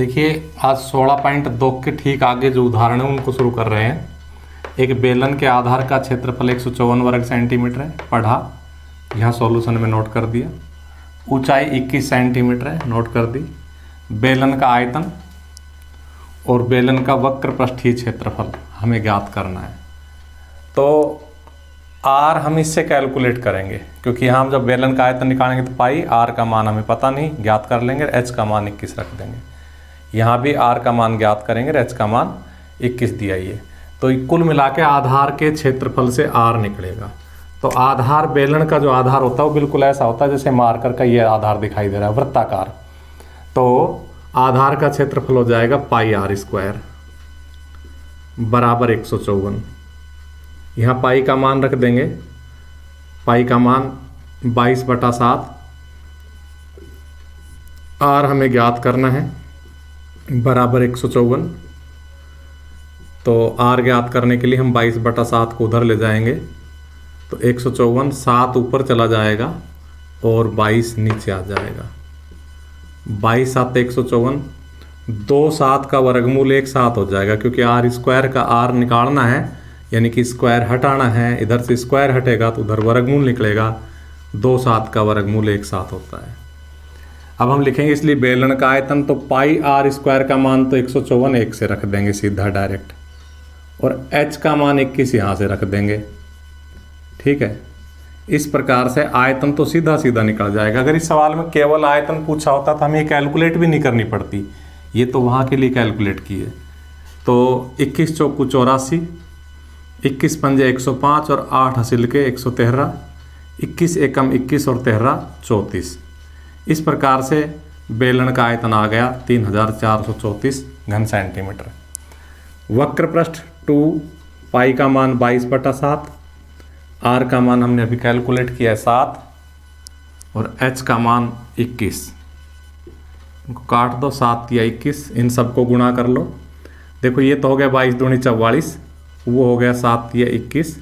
देखिए आज 16.2 के ठीक आगे जो उदाहरण है उनको शुरू कर रहे हैं। एक बेलन के आधार का क्षेत्रफल 154 वर्ग सेंटीमीटर है, पढ़ा, यहाँ सॉल्यूशन में नोट कर दिया। ऊंचाई 21 सेंटीमीटर है, नोट कर दी। बेलन का आयतन और बेलन का वक्र पृष्ठीय क्षेत्रफल हमें ज्ञात करना है। तो आर हम इससे कैलकुलेट करेंगे, क्योंकि यहाँ हम जब बेलन का आयतन निकालेंगे तो पाई, आर का मान हमें पता नहीं, ज्ञात कर लेंगे। एच का मान 21 रख देंगे। यहाँ भी आर का मान ज्ञात करेंगे, एच का मान 21 दिया ही है। तो कुल मिला के आधार के क्षेत्रफल से आर निकलेगा। तो आधार, बेलन का जो आधार होता है वो बिल्कुल ऐसा होता है जैसे मार्कर का ये आधार दिखाई दे रहा है, वृत्ताकार। तो आधार का क्षेत्रफल हो जाएगा पाई आर स्क्वायर बराबर 154। यहाँ पाई का मान रख देंगे, पाई का मान 22/7। आर हमें ज्ञात करना है बराबर 154। तो आर ज्ञात करने के लिए हम 22/7 को उधर ले जाएंगे। तो 154, 7 ऊपर चला जाएगा और 22 नीचे आ जाएगा। 22 7 154, 2 7 का वर्गमूल 1 7 हो जाएगा, क्योंकि आर स्क्वायर का आर निकालना है, यानी कि स्क्वायर हटाना है। इधर से स्क्वायर हटेगा तो उधर वर्गमूल निकलेगा। 2 7 का वर्गमूल 1 7 होता है। अब हम लिखेंगे इसलिए बेलन का आयतन, तो पाई आर स्क्वायर का मान तो 154 1 से रख देंगे सीधा डायरेक्ट, और एच का मान 21 यहाँ से रख देंगे। ठीक है, इस प्रकार से आयतन तो सीधा सीधा निकल जाएगा। अगर इस सवाल में केवल आयतन पूछा होता तो हमें कैलकुलेट भी नहीं करनी पड़ती, ये तो वहाँ के लिए कैलकुलेट की है। तो 21 चौकू 84, 21 पंजे 105 और 8 हसिल के 113, 21 एकम 21 और 13 34। इस प्रकार से बेलन का आयतन आ गया 3434 घन सेंटीमीटर। वक्र पृष्ठ 2, पाई का मान 22/7, आर का मान हमने अभी कैलकुलेट किया है 7, और एच का मान 21। इनको काट दो, 7 या 21, इन सबको गुणा कर लो। देखो ये तो हो गया 22 दूनी 44, वो हो गया 7 या 21,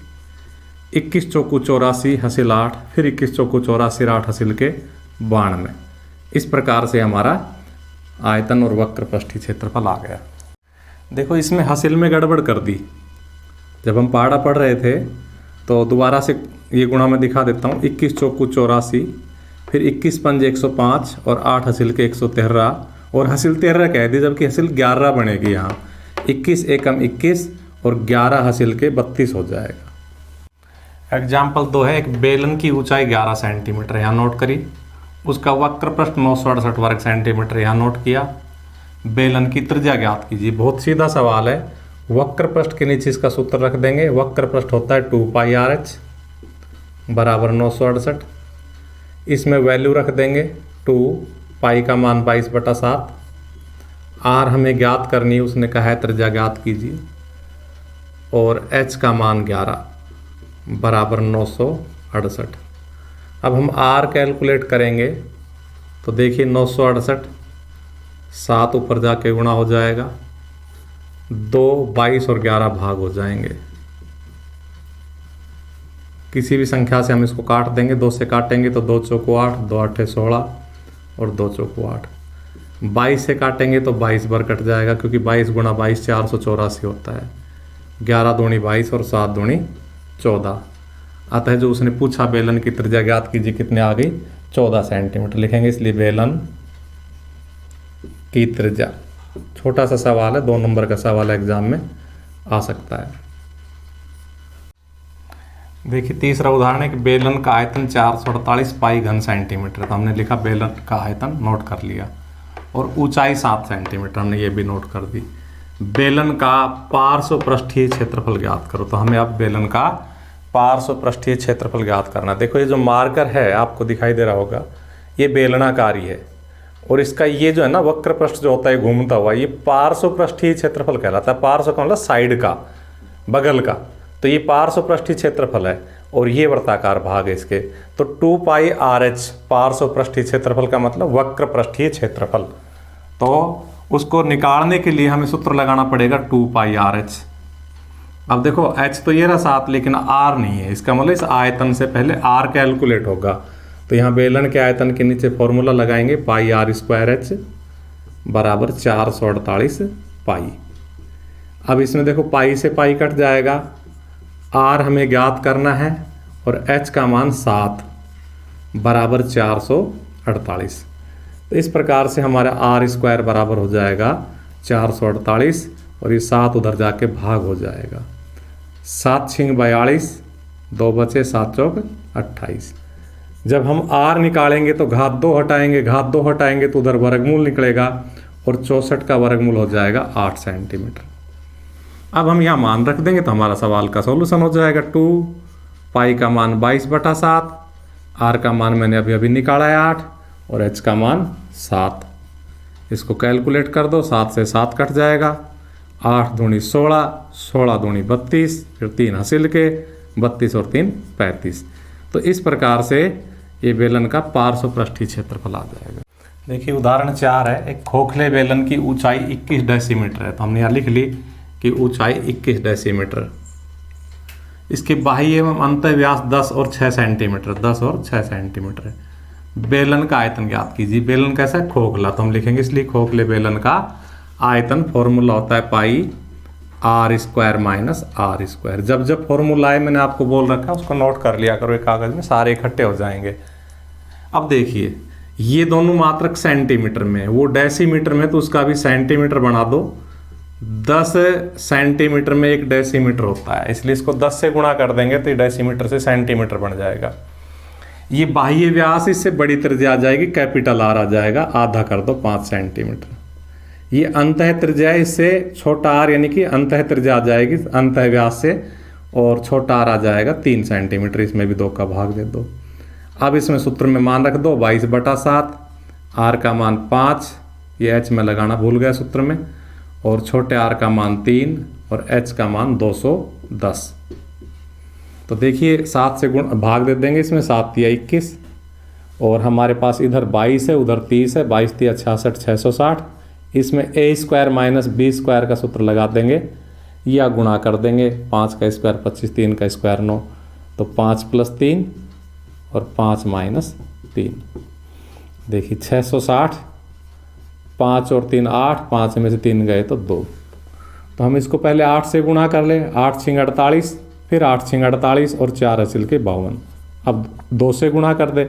21 चौकू 84 हसिल 8, फिर 21 चौकू 84 8 हसिल के 92। इस प्रकार से हमारा आयतन और वक्र पृष्ठीय क्षेत्रफल आ गया। देखो इसमें हसिल में गड़बड़ कर दी। जब हम पहाड़ा पढ़ रहे थे तो दोबारा से ये गुणा मैं दिखा देता हूँ। 21 चौकू 84, फिर 21 पंजे 105 और 8 हसिल के 113, और हसिल 13 कह दी जबकि हसिल 11 बनेगी। यहाँ 21 एकम 21 और 11 हसिल के 32 हो जाएगा। एग्जाम्पल 2 है, एक बेलन की ऊंचाई 11 सेंटीमीटर, यहाँ नोट करी। उसका वक्र पृष्ठ 968 वर्ग सेंटीमीटर, यहाँ नोट किया। बेलन की त्रिज्या ज्ञात कीजिए। बहुत सीधा सवाल है। वक्र पृष्ठ के नीचे इसका सूत्र रख देंगे। वक्र पृष्ठ होता है 2 पाई आर एच बराबर 968। इसमें वैल्यू रख देंगे 2, पाई का मान 22/7, आर हमें ज्ञात करनी है, उसने कहा है त्रिज्या ज्ञात कीजिए, और एच का मान 11 बराबर 968। अब हम आर कैलकुलेट करेंगे तो देखिए 968, 7 ऊपर जाके गुणा हो जाएगा, 2 22 और 11 भाग हो जाएंगे। किसी भी संख्या से हम इसको काट देंगे। 2 से काटेंगे तो 2 चौको 8, 2 8 16 और 2 चौको 8। 22 से काटेंगे तो 22 बार कट जाएगा, क्योंकि 22 गुणा 22 484 होता है। 11 दूनी 22 और 7 दूनी 14। अतः जो उसने पूछा बेलन की त्रिज्या ज्ञात कीजिए, कितने आ गई? 14 सेंटीमीटर लिखेंगे। इसलिए बेलन की त्रिज्या, छोटा सा सवाल है, 2 नंबर का सवाल एग्जाम में आ सकता है। देखिए तीसरा उदाहरण है कि बेलन का आयतन 448 पाई घन सेंटीमीटर। तो हमने लिखा बेलन का आयतन, नोट कर लिया, और ऊंचाई 7 सेंटीमीटर, हमने ये भी नोट कर दी। बेलन का पार्श्व पृष्ठीय क्षेत्रफल ज्ञात करो। तो हमें अब बेलन का पार्श्व पृष्ठीय क्षेत्रफल ज्ञात करना। देखो ये जो मार्कर है आपको दिखाई दे रहा होगा, ये बेलनाकारी है, और इसका ये जो है ना वक्र पृष्ठ जो होता है घूमता हुआ, ये पार्श्व पृष्ठीय क्षेत्रफल कहलाता है। पार्श्व का मतलब साइड का, बगल का। तो ये पार्श्व पृष्ठीय क्षेत्रफल है, और ये वृत्ताकार भाग है इसके। तो 2 पाई आर एच पार्श्व पृष्ठीय क्षेत्रफल का मतलब वक्र पृष्ठीय क्षेत्रफल। तो उसको निकालने के लिए हमें सूत्र लगाना पड़ेगा 2 पाई आर एच। अब देखो h तो ये रहा 7, लेकिन r नहीं है। इसका मतलब इस आयतन से पहले r कैलकुलेट होगा। तो यहाँ बेलन के आयतन के नीचे फॉर्मूला लगाएंगे, पाई आर स्क्वायर एच बराबर 448 पाई। अब इसमें देखो पाई से पाई कट जाएगा, आर हमें ज्ञात करना है और एच का मान 7 बराबर 448। तो इस प्रकार से हमारा आर स्क्वायर बराबर हो जाएगा 448 और ये 7 उधर जाके भाग हो जाएगा। 7 छिंग 42, 2 बचे, 7 चौक 28। जब हम आर निकालेंगे तो घात 2 हटाएंगे, घात 2 हटाएंगे तो उधर वर्गमूल निकलेगा और 64 का वर्गमूल हो जाएगा 8 सेंटीमीटर। अब हम यहाँ मान रख देंगे तो हमारा सवाल का सॉल्यूशन हो जाएगा। 2 पाई का मान 22/7, आर का मान मैंने अभी अभी निकाला है 8 और एच का मान 7। इसको कैलकुलेट कर दो, 7 से 7 कट जाएगा, 8 दूनी 16, 16 दूनी 32, फिर 3 हासिल के 32 और 3 35। तो इस प्रकार से ये बेलन का पार्श्व पृष्ठीय क्षेत्रफल आ जाएगा। देखिए उदाहरण 4 है, एक खोखले बेलन की ऊंचाई 21 डेसीमीटर है। तो हमने यहाँ लिख ली कि ऊंचाई 21 डेसीमीटर, इसके बाह्य एवं अंतः व्यास 10 और 6 सेंटीमीटर, 10 और 6 सेंटीमीटर है। बेलन का आयतन ज्ञात कीजिए। बेलन कैसा है? खोखला, तो हम लिखेंगे इसलिए खोखले बेलन का आयतन फॉर्मूला होता है pi R square minus R square. जब जब फॉर्मूला है मैंने आपको बोल रखा है उसको नोट कर लिया करो, एक कागज में सारे इकट्ठे हो जाएंगे। अब देखिए ये दोनों मात्रक सेंटीमीटर में है, वो डेसीमीटर में, तो उसका भी सेंटीमीटर बना दो। 10 सेंटीमीटर में 1 डेसीमीटर होता है, इसलिए इसको 10 से गुणा कर देंगे तो ये डेसीमीटर से सेंटीमीटर बन जाएगा। ये बाह्य व्यास इससे बड़ी त्रिज्या आ जाएगी, कैपिटल आर आ जाएगा, आधा कर दो 5 सेंटीमीटर। ये अंतः त्रिज्या है, इससे छोटा आर यानी कि अंतः त्रिज्या आ जाएगी अंतः व्यास से, और छोटा आर आ जाएगा 3 सेंटीमीटर, इसमें भी 2 का भाग दे दो। अब इसमें सूत्र में मान रख दो 22/7, आर का मान 5, ये एच में लगाना भूल गया सूत्र में, और छोटे आर का मान 3 और एच का मान 210। तो देखिए 7 से गुण भाग दे देंगे इसमें, 7 या 21, और हमारे पास इधर 22 है उधर 30 है, 22 या 66, 660। इसमें ए स्क्वायर माइनस बी स्क्वायर का सूत्र लगा देंगे या गुणा कर देंगे। 5 का स्क्वायर 25, 3 का स्क्वायर 9, तो 5 + 3 और 5 - 3। देखिए 660, 5 और 3 8, 5 में से 3 गए तो 2। तो हम इसको पहले 8 से गुणा कर ले, 8 छिंग 48, फिर 8 छिंग 48 और 4 हासिल के 52। अब 2 से गुणा कर दे,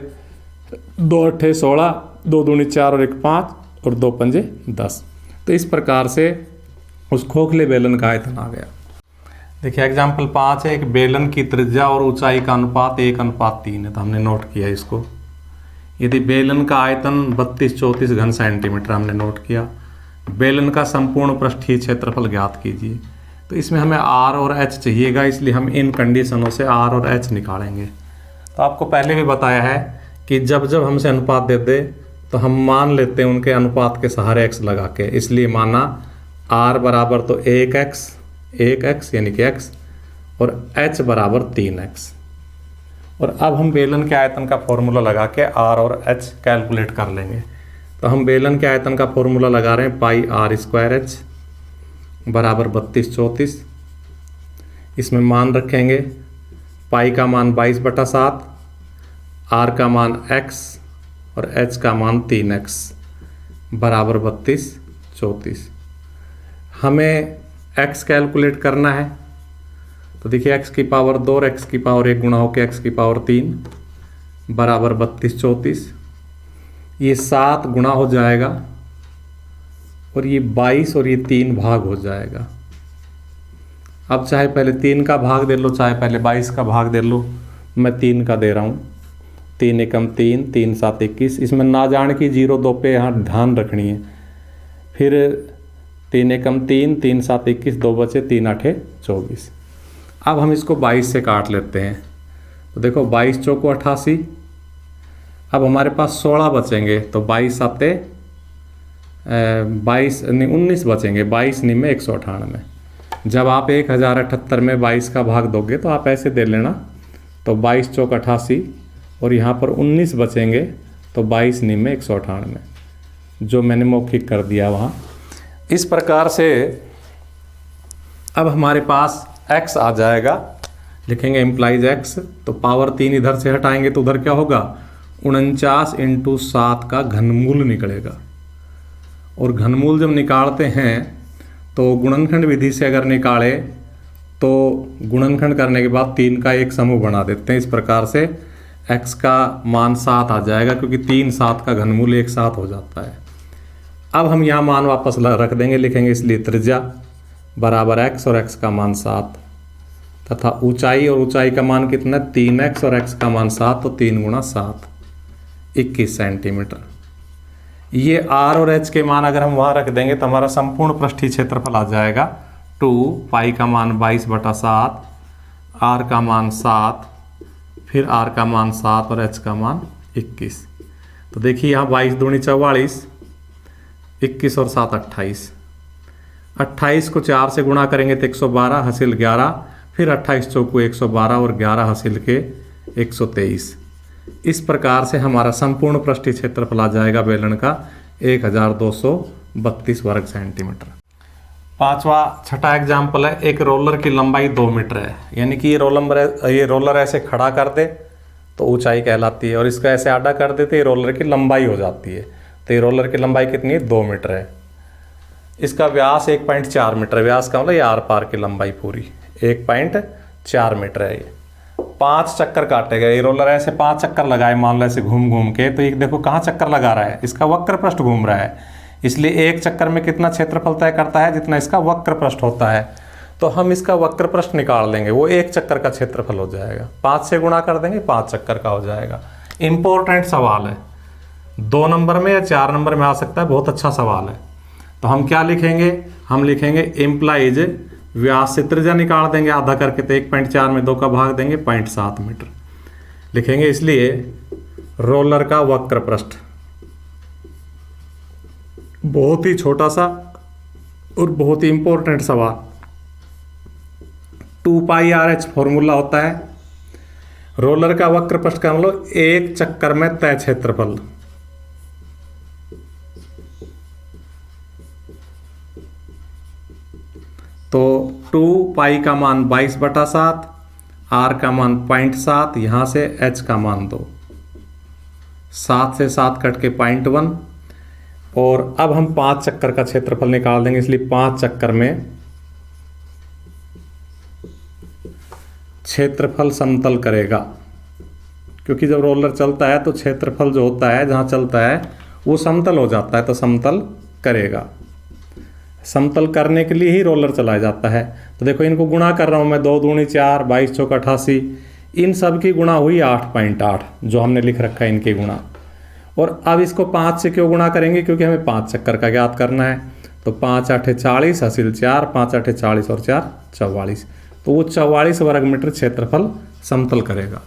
2 अट्ठे 16, 2 दूनी 4 और 1 5 और 2 पंजे 10। तो इस प्रकार से उस खोखले बेलन का आयतन आ गया। देखिए एग्जाम्पल 5 है, एक बेलन की त्रिज्या और ऊंचाई का अनुपात 1:3 है। तो हमने नोट किया इसको। यदि बेलन का आयतन 32-34 घन सेंटीमीटर हमने नोट किया। बेलन का संपूर्ण पृष्ठीय क्षेत्रफल ज्ञात कीजिए। तो इसमें हमें आर और एच चाहिएगा, इसलिए हम इन कंडीशनों से आर और एच निकालेंगे। तो आपको पहले भी बताया है कि जब जब हमसे अनुपात दे दे तो हम मान लेते हैं उनके अनुपात के सहारे x लगा के, इसलिए माना r बराबर तो 1x यानी कि x और h बराबर 3x। और अब हम बेलन के आयतन का फॉर्मूला लगा के r और h कैलकुलेट कर लेंगे। तो हम बेलन के आयतन का फॉर्मूला लगा रहे हैं पाई आर स्क्वायर एच बराबर 32-34। इसमें मान रखेंगे पाई का मान 22/7, आर का मान x और h का मान 3x बराबर 32-34। हमें x कैलकुलेट करना है। तो देखिए x की पावर 2 और x की पावर 1 गुणा होकर x की पावर 3 बराबर 32-34। ये 7 गुणा हो जाएगा और ये 22 और ये 3 भाग हो जाएगा। अब चाहे पहले 3 का भाग दे लो, चाहे पहले 22 का भाग दे लो। मैं 3 का दे रहा हूँ। 3 एकम 3, 3 7 21। इसमें ना जान की 0 2 पे यहाँ ध्यान रखनी है। फिर 3 एकम 3, 3 7 21, 2 बचे, 3 8 24। अब हम इसको 22 से काट लेते हैं। तो देखो 22 चौको 88। अब हमारे पास 16 बचेंगे, तो 22 7 22 नहीं 19 बचेंगे। 22 नहीं में 198। जब आप 1078 में 22 का भाग दोगे तो आप ऐसे दे लेना। तो 22 चौक 88 और यहाँ पर 19 बचेंगे, तो 22 नहीं में 198, जो मैंने मौखिक कर दिया वहाँ। इस प्रकार से अब हमारे पास x आ जाएगा। लिखेंगे इम्प्लाइज x। तो पावर 3 इधर से हटाएंगे तो उधर क्या होगा, 49 × 7 का घनमूल निकलेगा। और घनमूल जब निकालते हैं तो गुणनखंड विधि से अगर निकाले तो गुणनखंड करने के बाद 3 का एक समूह बना देते हैं। इस प्रकार से x का मान 7 आ जाएगा, क्योंकि 3 7 का घनमूल एक साथ हो जाता है। अब हम यहाँ मान वापस रख देंगे, लिखेंगे इसलिए त्रिज्या बराबर x और x का मान 7 तथा ऊंचाई, और ऊंचाई का मान कितना, 3x और x का मान 7, तो 3 गुणा 7 21 सेंटीमीटर। ये r और h के मान अगर हम वहाँ रख देंगे तो हमारा संपूर्ण पृष्ठीय क्षेत्रफल आ जाएगा 2 पाई का मान 22/7, r का मान 7, फिर r का मान 7 और h का मान 21। तो देखिए यहाँ 22 दूनी 44, 21 और 7 28। 28 को 4 से गुणा करेंगे तो 112 हासिल 11, फिर 28 चौको 112 और 11 हासिल के 123। इस प्रकार से हमारा संपूर्ण पृष्ठीय क्षेत्रफल आ जाएगा बेलन का 1232 वर्ग सेंटीमीटर। छठा एग्जाम्पल है, एक रोलर की लंबाई 2 मीटर है, यानी कि ये रोलर ऐसे खड़ा कर दे तो ऊंचाई कहलाती है, और इसको ऐसे आड़ा कर दे तो ये रोलर की लंबाई हो जाती है। तो ये रोलर की लंबाई कितनी है, 2 मीटर है। इसका व्यास 1.4 मीटर, व्यास का मतलब ये आर पार की लंबाई पूरी 1.4 मीटर है। ये 5 चक्कर काटेगा ये रोलर, ऐसे 5 चक्कर लगाए मान लो ऐसे घूम घूम के, तो ये देखो कहाँ चक्कर लगा रहा है, इसका वक्र पृष्ठ घूम रहा है, इसलिए एक चक्कर में कितना क्षेत्रफल तय करता है, जितना इसका वक्र पृष्ठ होता है। तो हम इसका वक्र पृष्ठ निकाल लेंगे, वो एक चक्कर का क्षेत्रफल हो जाएगा, 5 से गुणा कर देंगे 5 चक्कर का हो जाएगा। इंपॉर्टेंट सवाल है, 2 नंबर में या 4 नंबर में आ सकता है, बहुत अच्छा सवाल है। तो हम क्या लिखेंगे, हम लिखेंगे इम्प्लाइज व्यास से त्रिज्या निकाल देंगे आधा करके, तो 1.4 में 2 का भाग देंगे 0.7 मीटर लिखेंगे। इसलिए रोलर का वक्र पृष्ठ, बहुत ही छोटा सा और बहुत ही इंपॉर्टेंट सवाल। 2πRh फॉर्मूला होता है। रोलर का वक्र पृष्ठ का मतलब एक चक्कर में तय क्षेत्रफल। तो 2 पाई का मान 22/7, r का मान 0.7, यहाँ से h का मान 2, 7 से 7 कट के 0.1, और अब हम 5 चक्कर का क्षेत्रफल निकाल देंगे, इसलिए 5 चक्कर में क्षेत्रफल समतल करेगा, क्योंकि जब रोलर चलता है तो क्षेत्रफल जो होता है जहाँ चलता है वो समतल हो जाता है, तो समतल करेगा। समतल करने के लिए ही रोलर चलाया जाता है। तो देखो इनको गुणा कर रहा हूँ मैं, 2 दूनी 4, 22 चौका 88, इन सब की गुणा हुई 8.8, जो हमने लिख रखा है इनकी गुणा। और अब इसको 5 से क्यों गुणा करेंगे, क्योंकि हमें 5 चक्कर का ज्ञात करना है। तो 5 8 40 हासिल 4, 5 8 40 और 4 44, तो वो 44 वर्ग मीटर क्षेत्रफल समतल करेगा।